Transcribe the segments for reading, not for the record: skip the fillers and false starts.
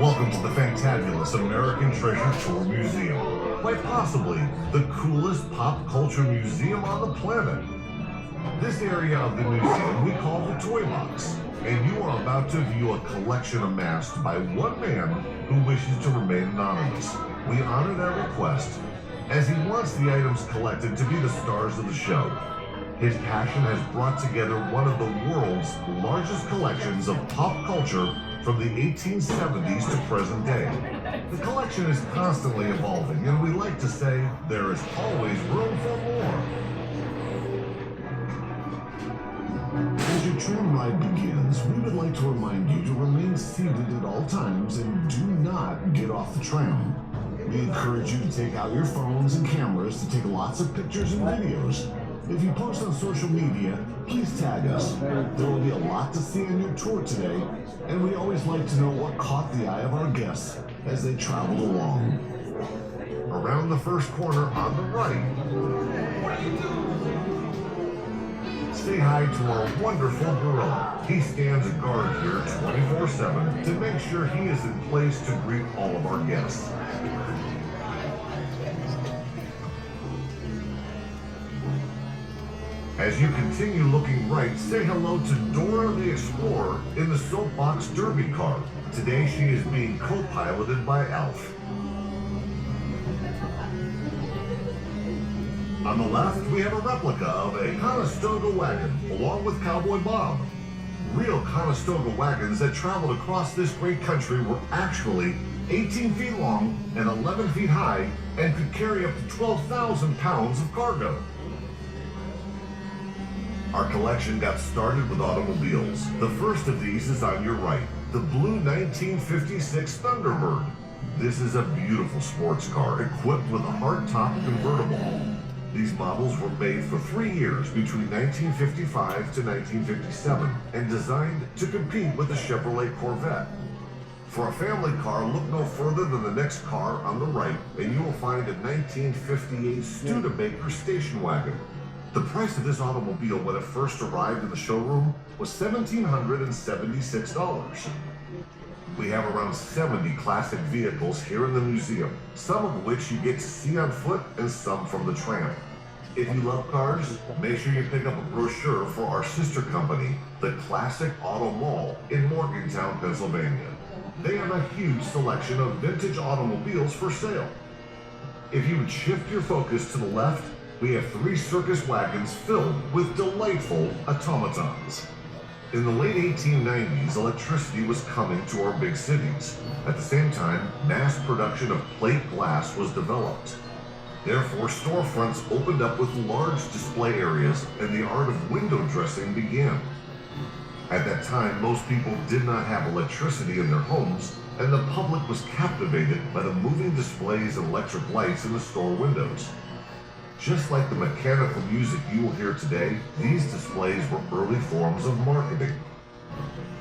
Welcome to the fantabulous American Treasure Tour Museum, quite possibly the coolest pop culture museum on the planet. This area of the museum we call the Toy Box, and you are about to view a collection amassed by one man who wishes to remain anonymous. We honor that request, as he wants the items collected to be the stars of the show. His passion has brought together one of the world's largest collections of pop culture from the 1870s to present day. The collection is constantly evolving, and we like to say there is always room for more. As your tram ride begins, we would like to remind you to remain seated at all times and do not get off the tram. We encourage you to take out your phones and cameras to take lots of pictures and videos. If you post on social media, please tag us. There will be a lot to see on your tour today, and we always like to know what caught the eye of our guests as they traveled along. Around the first corner on the right, say hi to our wonderful gorilla. He stands a guard here 24/7 to make sure he is in place to greet all of our guests. As you continue looking right, say hello to Dora the Explorer in the Soapbox Derby car. Today she is being co-piloted by Alf. On the left, we have a replica of a Conestoga wagon, along with Cowboy Bob. Real Conestoga wagons that traveled across this great country were actually 18 feet long and 11 feet high and could carry up to 12,000 pounds of cargo. Our collection got started with automobiles. The first of these is on your right, the blue 1956 Thunderbird. This is a beautiful sports car equipped with a hardtop convertible. These models were made for 3 years between 1955 to 1957 and designed to compete with the Chevrolet Corvette. For a family car, look no further than the next car on the right, and you will find a 1958 Studebaker station wagon. The price of this automobile when it first arrived in the showroom was $1,776. We have around 70 classic vehicles here in the museum, some of which you get to see on foot and some from the tram. If you love cars, make sure you pick up a brochure for our sister company, the Classic Auto Mall in Morgantown, Pennsylvania. They have a huge selection of vintage automobiles for sale. If you would shift your focus to the left, we have 3 circus wagons filled with delightful automatons. In the late 1890s, electricity was coming to our big cities. At the same time, mass production of plate glass was developed. Therefore, storefronts opened up with large display areas and the art of window dressing began. At that time, most people did not have electricity in their homes, and the public was captivated by the moving displays and electric lights in the store windows. Just like the mechanical music you will hear today, these displays were early forms of marketing.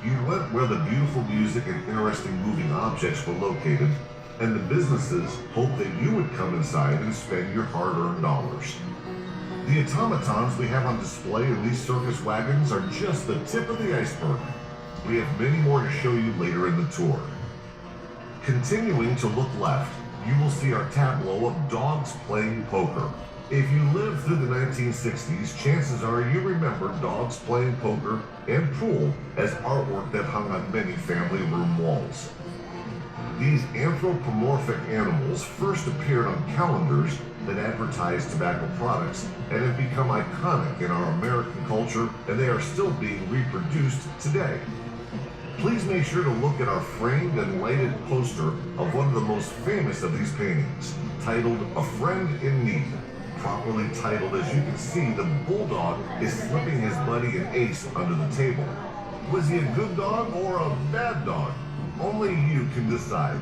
You went where the beautiful music and interesting moving objects were located, and the businesses hoped that you would come inside and spend your hard-earned dollars. The automatons we have on display in these circus wagons are just the tip of the iceberg. We have many more to show you later in the tour. Continuing to look left, you will see our tableau of dogs playing poker. If you lived through the 1960s, chances are you remember dogs playing poker and pool as artwork that hung on many family room walls. These anthropomorphic animals first appeared on calendars that advertised tobacco products and have become iconic in our American culture, and they are still being reproduced today. Please make sure to look at our framed and lighted poster of one of the most famous of these paintings, titled A Friend in Need. Properly titled, as you can see, the bulldog is slipping his buddy an ace under the table. Was he a good dog or a bad dog? Only you can decide.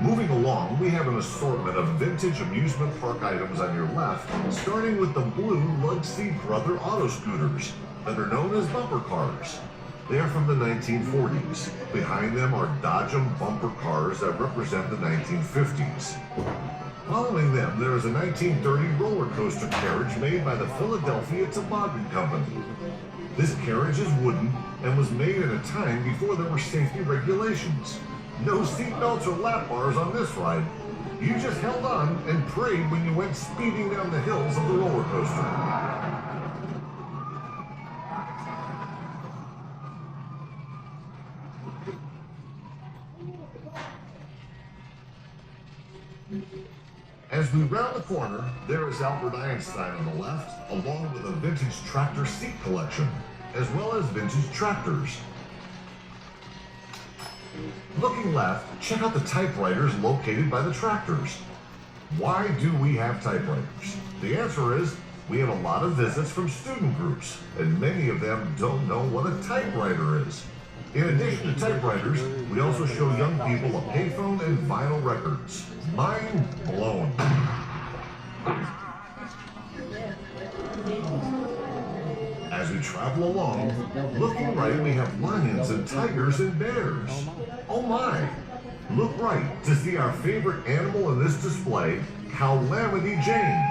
Moving along, we have an assortment of vintage amusement park items on your left, starting with the blue Lug-Seat Brother auto scooters that are known as bumper cars. They are from the 1940s. Behind them are Dodge bumper cars that represent the 1950s. Following them, there is a 1930 roller coaster carriage made by the Philadelphia Toboggan Company. This carriage is wooden and was made at a time before there were safety regulations. No seat belts or lap bars on this ride. You just held on and prayed when you went speeding down the hills of the roller coaster. As we round the corner, there is Albert Einstein on the left, along with a vintage tractor seat collection, as well as vintage tractors. Looking left, check out the typewriters located by the tractors. Why do we have typewriters? The answer is, we have a lot of visits from student groups, and many of them don't know what a typewriter is. In addition to typewriters, we also show young people a payphone and vinyl records. Mind blown. As we travel along, looking right, we have lions and tigers and bears. Oh my! Look right to see our favorite animal in this display, Calamity Jane.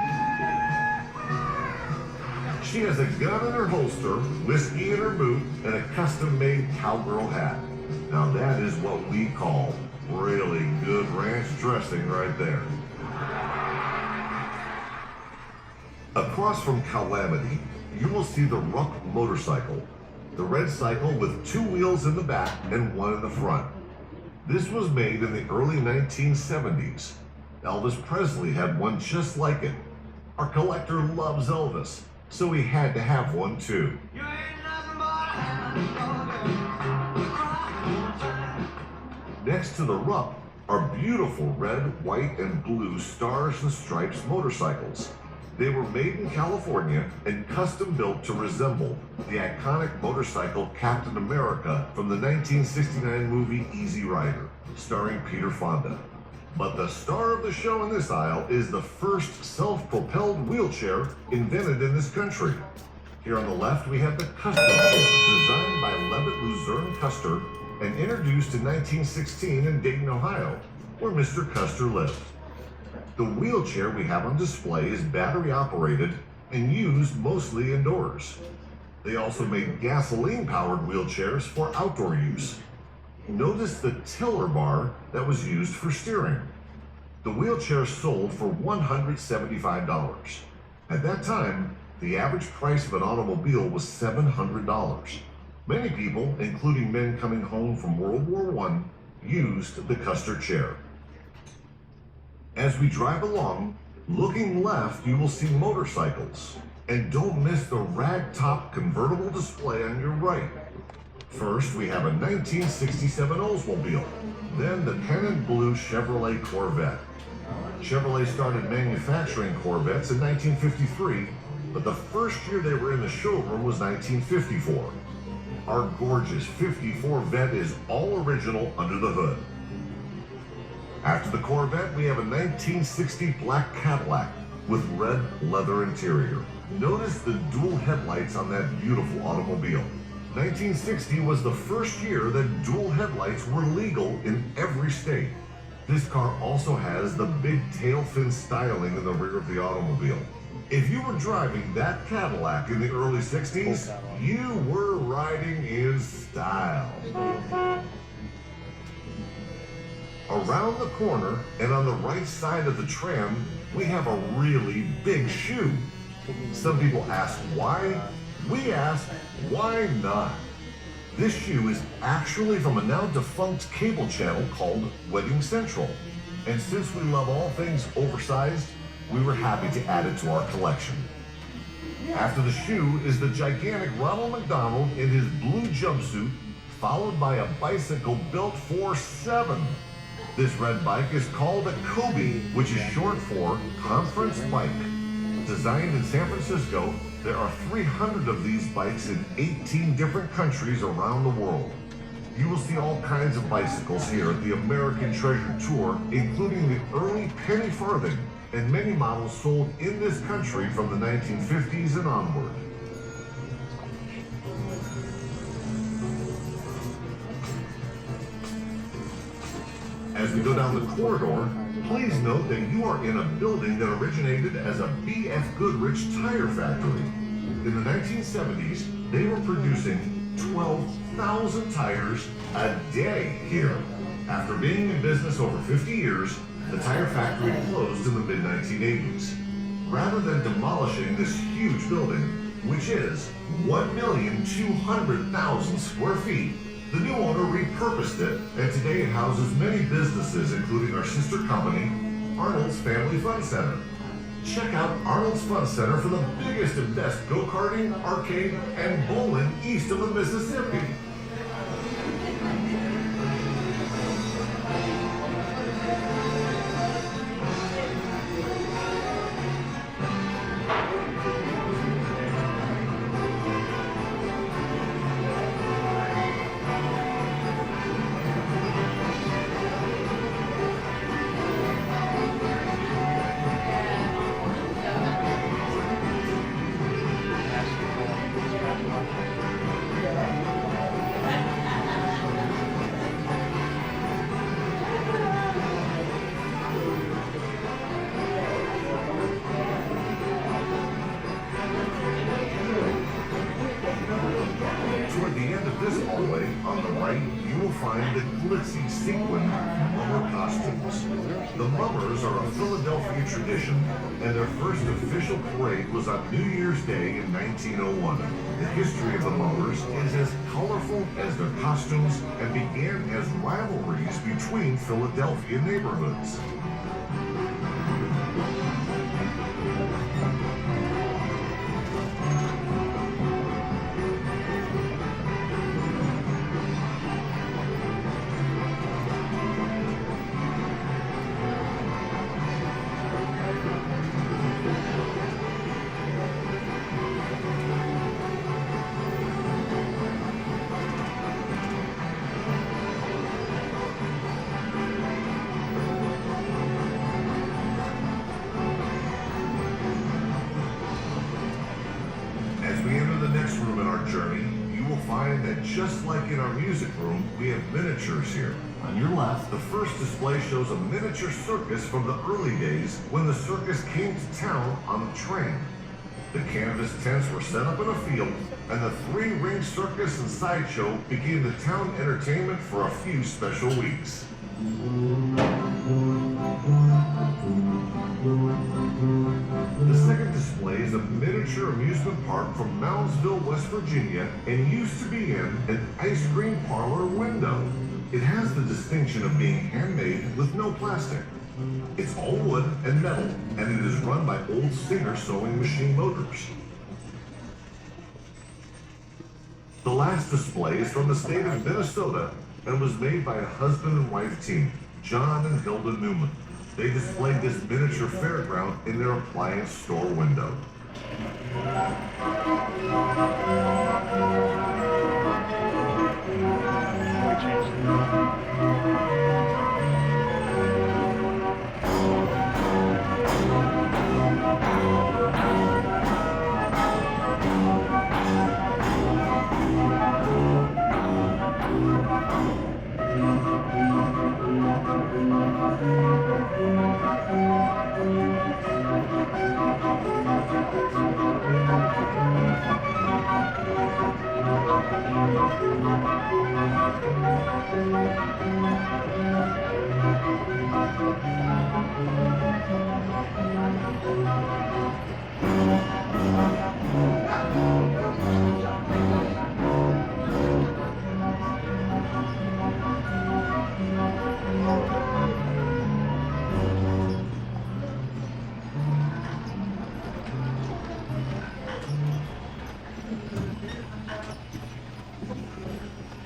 She has a gun in her holster, whiskey in her boot, and a custom-made cowgirl hat. Now that is what we call really good ranch dressing right there. Across from Calamity, you will see the Ruck motorcycle, the red cycle with 2 wheels in the back and 1 in the front. This was made in the early 1970s. Elvis Presley had one just like it. Our collector loves Elvis, so he had to have one too. Next to the Ruck are beautiful red, white, and blue Stars and Stripes motorcycles. They were made in California and custom built to resemble the iconic motorcycle Captain America from the 1969 movie Easy Rider, starring Peter Fonda. But the star of the show in this aisle is the first self-propelled wheelchair invented in this country. Here on the left, we have the Custer chair, designed by Levitt Luzerne Custer and introduced in 1916 in Dayton, Ohio, where Mr. Custer lived. The wheelchair we have on display is battery operated and used mostly indoors. They also made gasoline-powered wheelchairs for outdoor use. Notice the tiller bar that was used for steering. The wheelchair sold for $175. At that time, the average price of an automobile was $700. Many people, including men coming home from World War I, used the Custer chair. As we drive along, looking left, you will see motorcycles. And don't miss the ragtop convertible display on your right. First, we have a 1967 Oldsmobile, then the Cannon Blue Chevrolet Corvette. Chevrolet started manufacturing Corvettes in 1953, but the first year they were in the showroom was 1954. Our gorgeous 54 Vet is all original under the hood. After the Corvette, we have a 1960 black Cadillac with red leather interior. Notice the dual headlights on that beautiful automobile. 1960 was the first year that dual headlights were legal in every state. This car also has the big tail fin styling in the rear of the automobile. If you were driving that Cadillac in the early 60s, you were riding in style. Around the corner and on the right side of the tram, we have a really big shoe. Some people ask why. We ask, why not? This shoe is actually from a now defunct cable channel called Wedding Central. And since we love all things oversized, we were happy to add it to our collection. After the shoe is the gigantic Ronald McDonald in his blue jumpsuit, followed by a bicycle built for 7. This red bike is called a Kobe, which is short for Conference Bike. Designed in San Francisco, there are 300 of these bikes in 18 different countries around the world. You will see all kinds of bicycles here at the American Treasure Tour, including the early penny farthing and many models sold in this country from the 1950s and onward. As we go down the corridor, Please note that you are in a building that originated as a BF Goodrich tire factory. In the 1970s, they were producing 12,000 tires a day here. After being in business over 50 years, the tire factory closed in the mid-1980s. Rather than demolishing this huge building, which is 1,200,000 square feet, the new owner repurposed it, and today it houses many businesses, including our sister company, Arnold's Family Fun Center. Check out Arnold's Fun Center for the biggest and best go-karting, arcade, and bowling east of the Mississippi. Toward the end of this hallway, on the right, you will find the glitzy sequin mummer costumes. The mummers are a Philadelphia tradition, and their first official parade was on New Year's Day in 1901. The history of the mummers is as colorful as their costumes and began as rivalries between Philadelphia neighborhoods. Room in our journey, you will find that just like in our music room, we have miniatures here. On your left, the first display shows a miniature circus from the early days when the circus came to town on the train. The canvas tents were set up in a field, and the three-ring circus and sideshow became the town entertainment for a few special weeks. The second display is a miniature amusement park from Moundsville, West Virginia, and used to be in an ice cream parlor window. It has the distinction of being handmade with no plastic. It's all wood and metal, and it is run by old Singer sewing machine motors. The last display is from the state of Minnesota and was made by a husband and wife team, John and Hilda Newman. They displayed this miniature fairground in their appliance store window.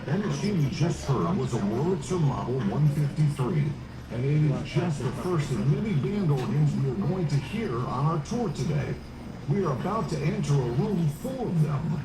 That machine you just heard was a Wurlitzer Model 153, and it is just the first of many band organs we are going to hear on our tour today. We are about to enter a room full of them.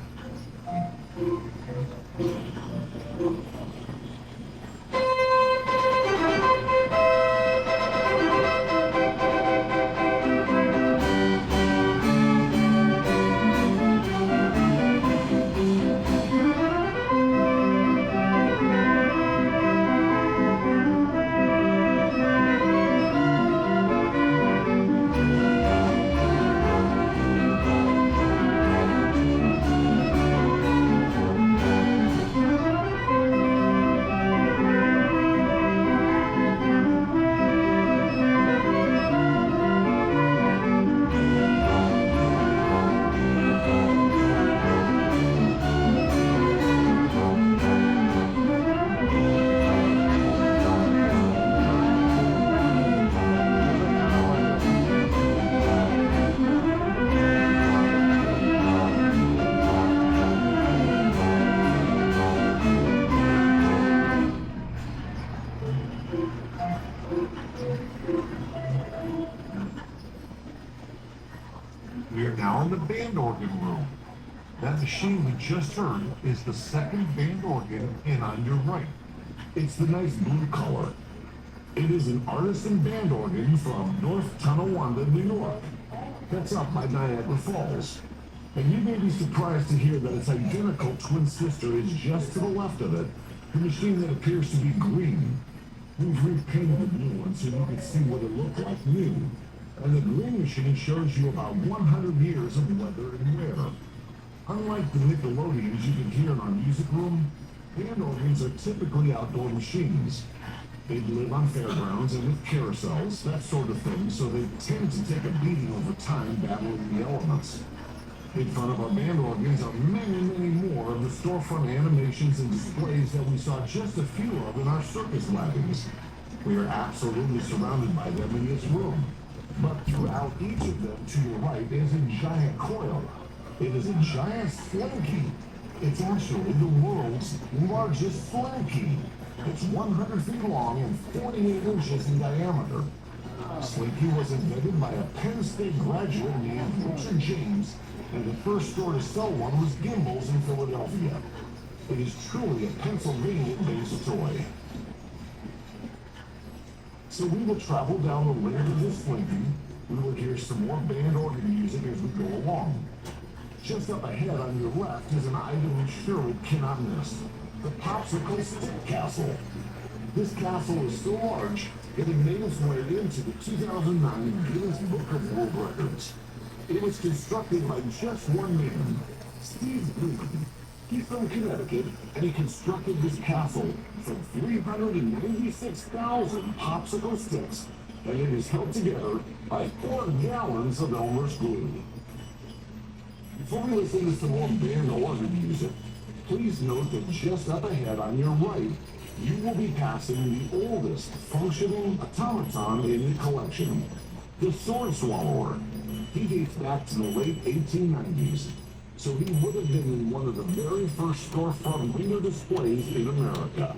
band organ room. That machine we just heard is the second band organ in on your right. It's the nice blue color. It is an artisan band organ from North Tonawanda, New York. That's up by Niagara Falls. And you may be surprised to hear that its identical twin sister is just to the left of it, the machine that appears to be green. We've repainted the blue one so you can see what it looked like new. And the green machine shows you about 100 years of weather and wear. Unlike the Nickelodeons you can hear in our music room, band organs are typically outdoor machines. They live on fairgrounds and with carousels, that sort of thing, so they tend to take a beating over time battling the elements. In front of our band organs are many more of the storefront animations and displays that we saw just a few of in our circus wagons. We are absolutely surrounded by them in this room. But throughout each of them to your right is a giant coil. It is a giant slinky. It's actually the world's largest slinky. It's 100 feet long and 48 inches in diameter. Slinky was invented by a Penn State graduate named Richard James, and the first store to sell one was Gimbel's in Philadelphia. It is truly a Pennsylvania-based toy. So we will travel down the lane of this slinky. We will hear some more band organ music as we go along. Just up ahead on your left is an item you surely cannot miss. The Popsicle Stick Castle. This castle is so large, it had made its way into the 2009 Guinness Book of World Records. It was constructed by just one man, Steve Green. He's from Connecticut, and he constructed this castle from 396,000 popsicle sticks, and it is held together by 4 gallons of Elmer's glue. Before we listen to some more band organ music, please note that just up ahead on your right, you will be passing the oldest functioning automaton in the collection, the Sword Swallower. He dates back to the late 1890s, so he would have been in one of the very first storefront window displays in America.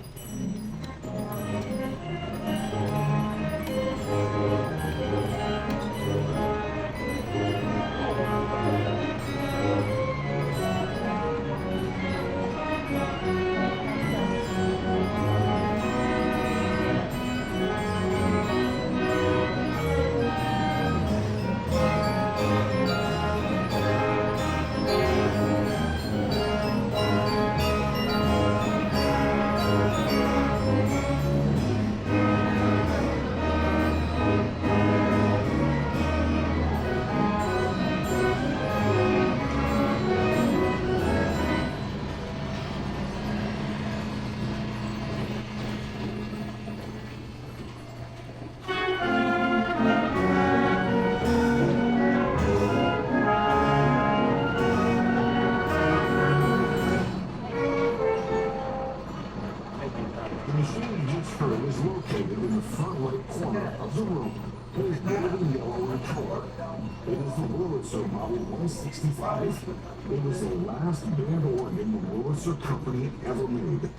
Model 165. It was the last band organ the Wurlitzer Company ever made.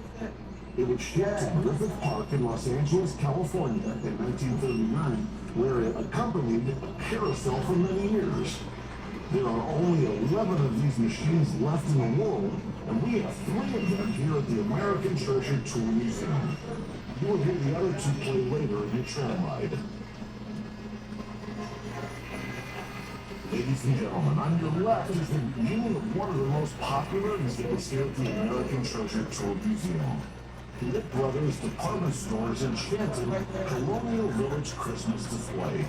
It was shipped to Griffith Park in Los Angeles, California in 1939, where it accompanied a carousel for many years. There are only 11 of these machines left in the world, and we have 3 of them here at the American Treasure Tour Museum. You will hear the other 2 play later in your tram ride. Ladies and gentlemen, on your left is the beginning of one of the most popular exhibits here at the American Treasure Tour Museum. Litt Brothers Department Store's enchanted Colonial Village Christmas display.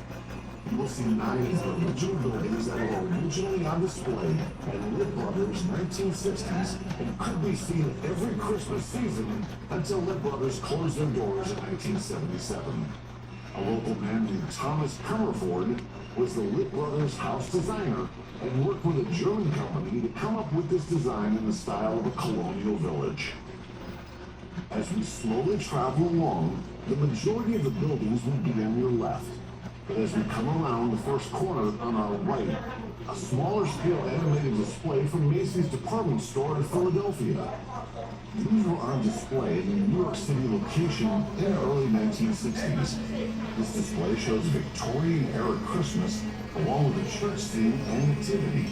You will see 9 of the original buildings that were originally on display at Litt Brothers 1960s and could be seen every Christmas season until Litt Brothers closed their doors in 1977. A local man named Thomas Comerford was the Litt Brothers house designer and worked with a German company to come up with this design in the style of a colonial village. As we slowly travel along, the majority of the buildings will be on your left. But as we come around the first corner on our right, a smaller scale animated display from Macy's department store in Philadelphia. These were on display in the New York City location in the early 1960s. This display shows Victorian-era Christmas along with a church scene and nativity.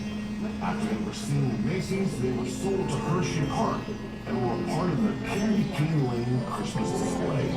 After they were seen in Macy's, they were sold to Hershey Park and were a part of the Candy Cane Lane Christmas display.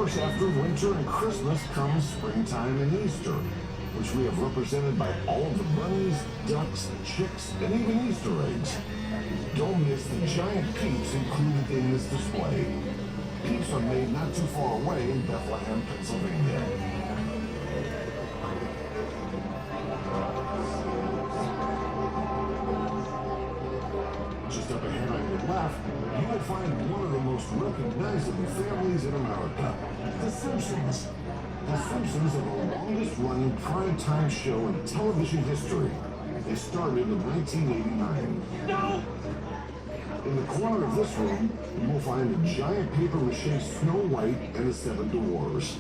After winter and Christmas comes springtime and Easter, which we have represented by all of the bunnies, ducks, chicks, and even Easter eggs. Don't miss the giant peeps included in this display. Peeps are made not too far away in Bethlehem, Pennsylvania. Just up ahead on your left, you will find one of the most recognizable families in America, the Simpsons. The Simpsons are the longest-running prime-time show in television history. They started in 1989. No! In the corner of this room, you will find a giant papier-mâché Snow White and the Seven Dwarfs.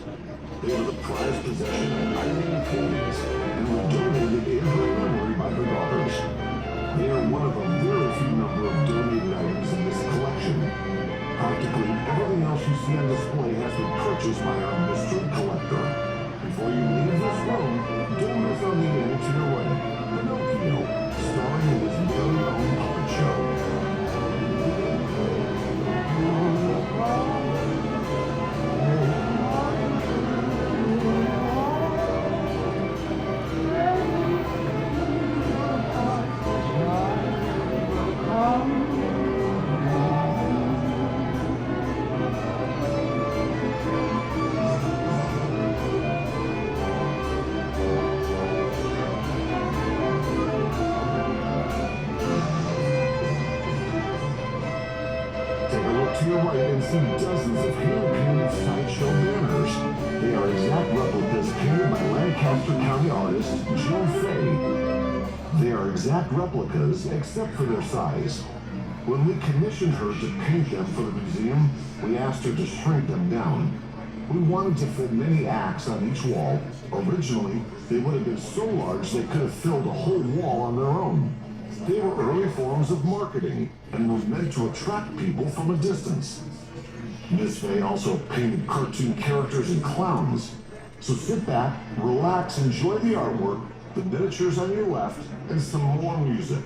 They were the prized possession of Irene Haynes and were donated in her memory by her daughters. They are one of a very few number of donated items in this collection. Practically everything else you see on display has been purchased by our mystery collector. Before you leave this room, don't miss on the end to your right, Pinocchio, starring in his very own puppet show. See dozens of hand-painted sideshow banners. They are exact replicas painted by Lancaster County artist Joe Fay. They are exact replicas except for their size. When we commissioned her to paint them for the museum, we asked her to shrink them down. We wanted to fit many acts on each wall. Originally, they would have been so large they could have filled a whole wall on their own. They were early forms of marketing and were meant to attract people from a distance. Ms. Fay also painted cartoon characters and clowns. So sit back, relax, enjoy the artwork, the miniatures on your left, and some more music.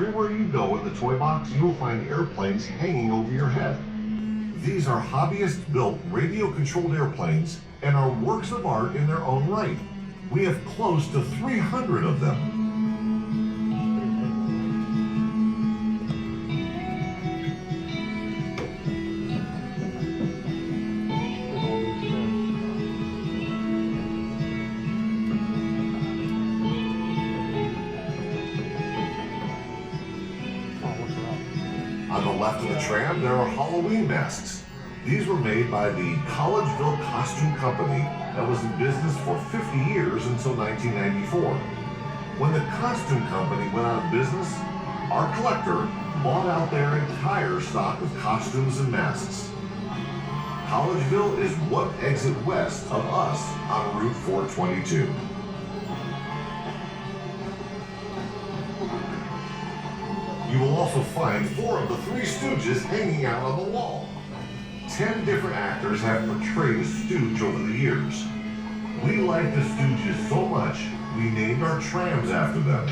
Everywhere you go in the toy box, you will find airplanes hanging over your head. These are hobbyist-built radio-controlled airplanes and are works of art in their own right. We have close to 300 of them. On the left of the tram, there are Halloween masks. These were made by the Collegeville Costume Company that was in business for 50 years until 1994. When the costume company went out of business, our collector bought out their entire stock of costumes and masks. Collegeville is one exit west of us on Route 422. You will also find 4 of the Three Stooges hanging out on the wall. 10 different actors have portrayed a Stooge over the years. We like the Stooges so much, we named our trams after them.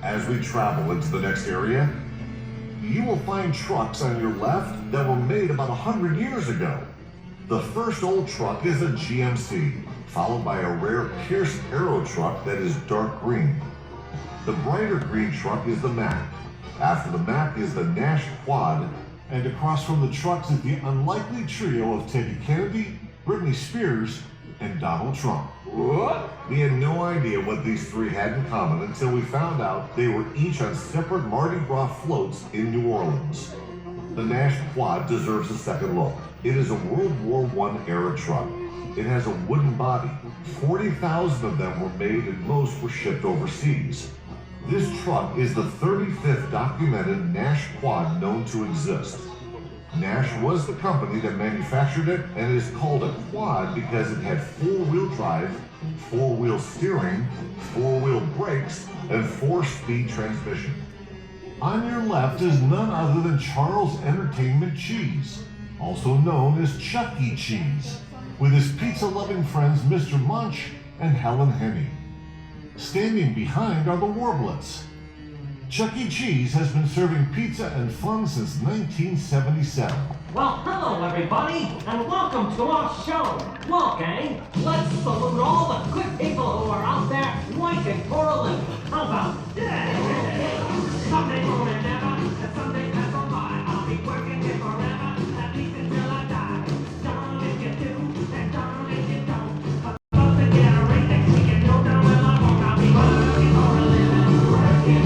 As we travel into the next area, you will find trucks on your left that were made about 100 years ago. The first old truck is a GMC, followed by a rare Pierce Arrow truck that is dark green. The brighter green truck is the Mack. After the Mack is the Nash Quad, and across from the trucks is the unlikely trio of Teddy Kennedy, Britney Spears, and Donald Trump. What? We had no idea what these 3 had in common until we found out they were each on separate Mardi Gras floats in New Orleans. The Nash Quad deserves a second look. It is a World War I era truck. It has a wooden body. 40,000 of them were made and most were shipped overseas. This truck is the 35th documented Nash Quad known to exist. Nash was the company that manufactured it, and it is called a quad because it had 4-wheel drive, 4-wheel steering, 4-wheel brakes, and 4-speed transmission. On your left is none other than Charles Entertainment Cheese, also known as Chuck E. Cheese, with his pizza-loving friends Mr. Munch and Helen Henny. Standing behind are the Warblets. Chuck E. Cheese has been serving pizza and fun since 1977. Well, hello everybody, and welcome to our show. Look, gang, let's salute all the good people who are out there working for a living. How about someday more than ever, and someday that's a lie. I'll be working here forever, at least until I die. Darn if you do, and darn if you don't. But about the generation, we can know down well I won't. I'll be working for a living, working.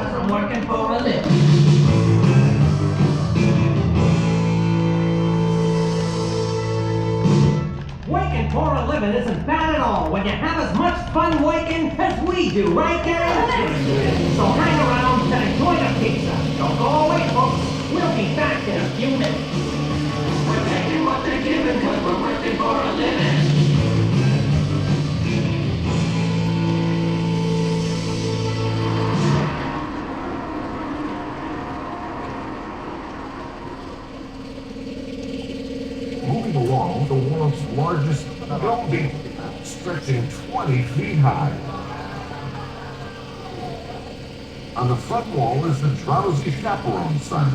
I'm working for a living. Working for a living isn't bad at all when you have as much fun working as we do, right, gang? So hang around and enjoy the pizza. Don't go away, folks. We'll be back in a few minutes. We're taking what they're giving because we're working for a living. Moving along, the world's largest building, stretching 20 feet high. On the front wall is the Drowsy Chaperone sign.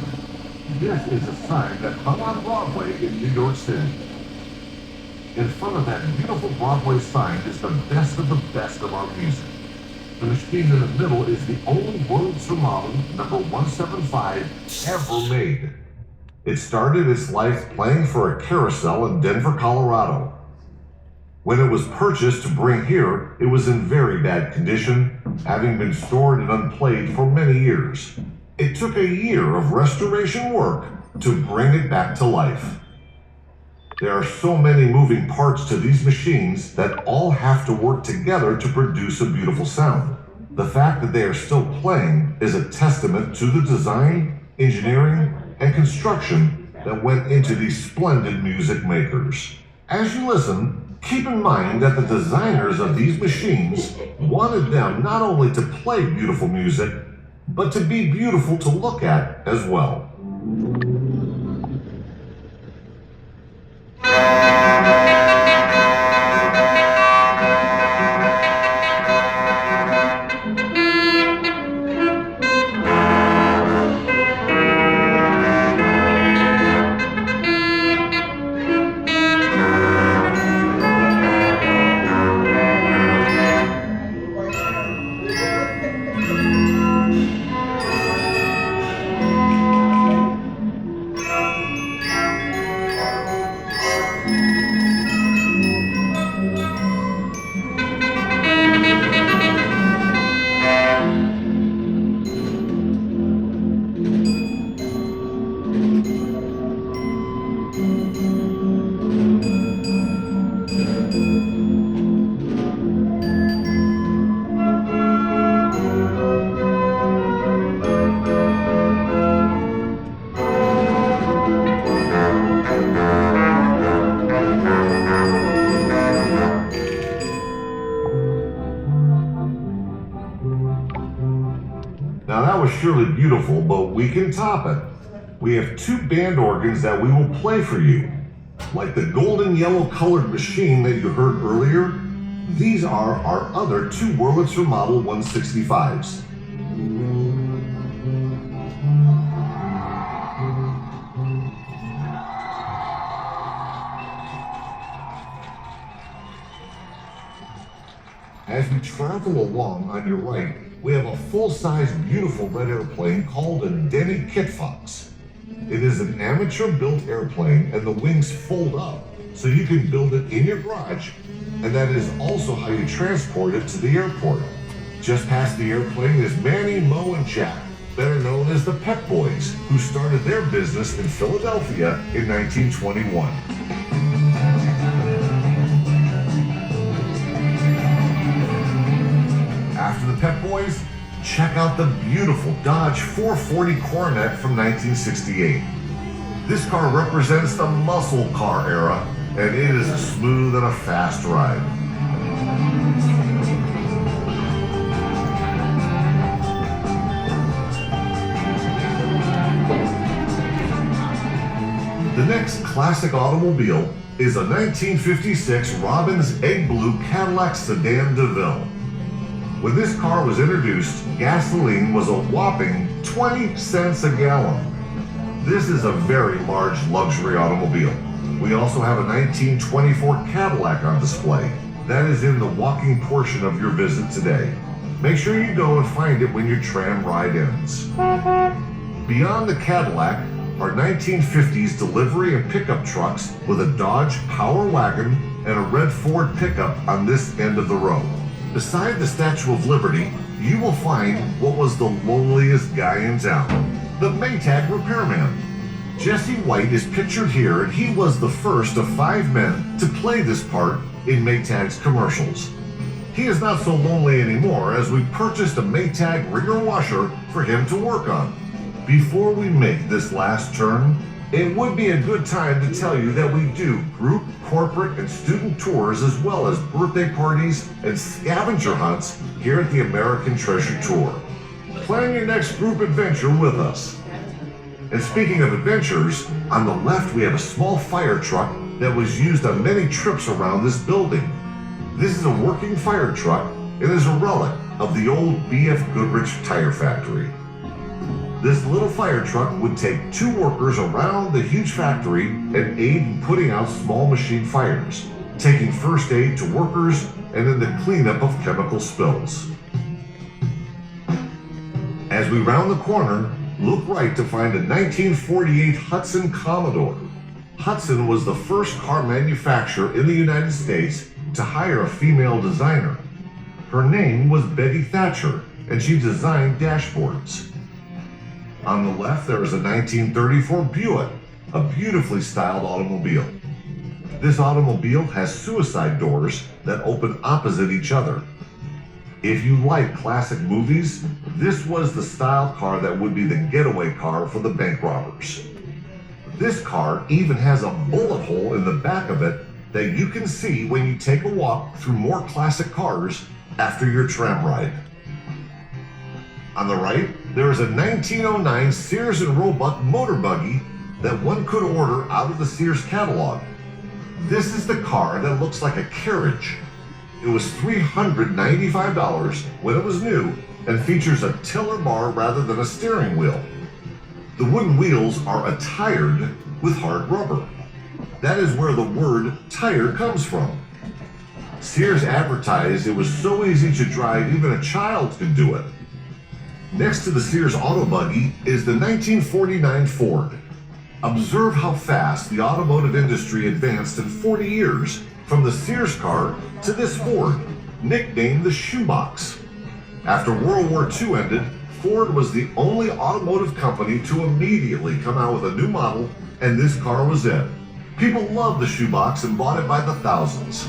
This is a sign that hung on Broadway in New York City. In front of that beautiful Broadway sign is the best of the best of our music. The machine in the middle is the only Wurlitzer model number 175 ever made. It started its life playing for a carousel in Denver, Colorado. When it was purchased to bring here, it was in very bad condition, having been stored and unplayed for many years. It took a year of restoration work to bring it back to life. There are so many moving parts to these machines that all have to work together to produce a beautiful sound. The fact that they are still playing is a testament to the design, engineering, and construction that went into these splendid music makers. As you listen, keep in mind that the designers of these machines wanted them not only to play beautiful music, but to be beautiful to look at as well. Now that was surely beautiful, but we can top it. We have two band organs that we will play for you. Like the golden yellow colored machine that you heard earlier, these are our other two Wurlitzer Model 165s. As we travel along on your right, we have a full-size, beautiful red airplane called a Denny Kit Fox. It is an amateur-built airplane, and the wings fold up, so you can build it in your garage, and that is also how you transport it to the airport. Just past the airplane is Manny, Mo, and Jack, better known as the Pep Boys, who started their business in Philadelphia in 1921. After the Pep Boys, check out the beautiful Dodge 440 Coronet from 1968. This car represents the muscle car era, and it is a smooth and a fast ride. The next classic automobile is a 1956 Robbins Egg Blue Cadillac Sedan DeVille. When this car was introduced, gasoline was a whopping 20 cents a gallon. This is a very large luxury automobile. We also have a 1924 Cadillac on display. That is in the walking portion of your visit today. Make sure you go and find it when your tram ride ends. Beyond the Cadillac are 1950s delivery and pickup trucks with a Dodge Power Wagon and a red Ford pickup on this end of the row. Beside the Statue of Liberty, you will find what was the loneliest guy in town, the Maytag repairman. Jesse White is pictured here, and he was the first of 5 men to play this part in Maytag's commercials. He is not so lonely anymore, as we purchased a Maytag wringer washer for him to work on. Before we make this last turn, it would be a good time to tell you that we do group, corporate, and student tours, as well as birthday parties and scavenger hunts here at the American Treasure Tour. Plan your next group adventure with us. And speaking of adventures, on the left we have a small fire truck that was used on many trips around this building. This is a working fire truck and is a relic of the old BF Goodrich tire factory. This little fire truck would take 2 workers around the huge factory and aid in putting out small machine fires. taking first aid to workers and in the cleanup of chemical spills. As we round the corner, look right to find a 1948 Hudson Commodore. Hudson was the first car manufacturer in the United States to hire a female designer. Her name was Betty Thatcher, and she designed dashboards. On the left, there is a 1934 Buick, a beautifully styled automobile. This automobile has suicide doors that open opposite each other. If you like classic movies, this was the style car that would be the getaway car for the bank robbers. This car even has a bullet hole in the back of it that you can see when you take a walk through more classic cars after your tram ride. On the right, there is a 1909 Sears and Roebuck motor buggy that one could order out of the Sears catalog. This is the car that looks like a carriage. It was $395 when it was new and features a tiller bar rather than a steering wheel. The wooden wheels are attired with hard rubber. That is where the word tire comes from. Sears advertised it was so easy to drive even a child could do it. Next to the Sears auto buggy is the 1949 Ford. Observe how fast the automotive industry advanced in 40 years from the Sears car to this Ford, nicknamed the shoebox. After World War II ended, Ford was the only automotive company to immediately come out with a new model, and this car was it. People loved the shoebox and bought it by the thousands.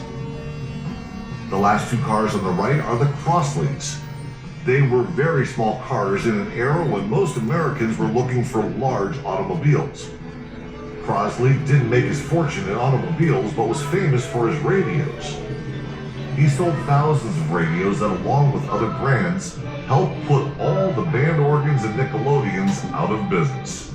The last two cars on the right are the Crossleys. They were very small cars in an era when most Americans were looking for large automobiles. Crosley didn't make his fortune in automobiles, but was famous for his radios. He sold thousands of radios that, along with other brands, helped put all the band organs and Nickelodeons out of business.